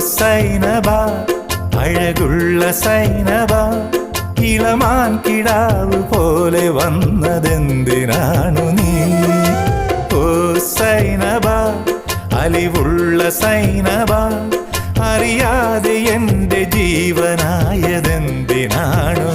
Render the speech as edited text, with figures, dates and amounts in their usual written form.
സൈനബ അഴകുള്ള സൈനബ ഇളമാൻ കിടാവ് പോലെ വന്നതെന്തിനാണു നീ ഓ സൈനബ അലിവുള്ള സൈനബ അറിയാതെ എൻ്റെ ജീവനായതെന്തിനാണു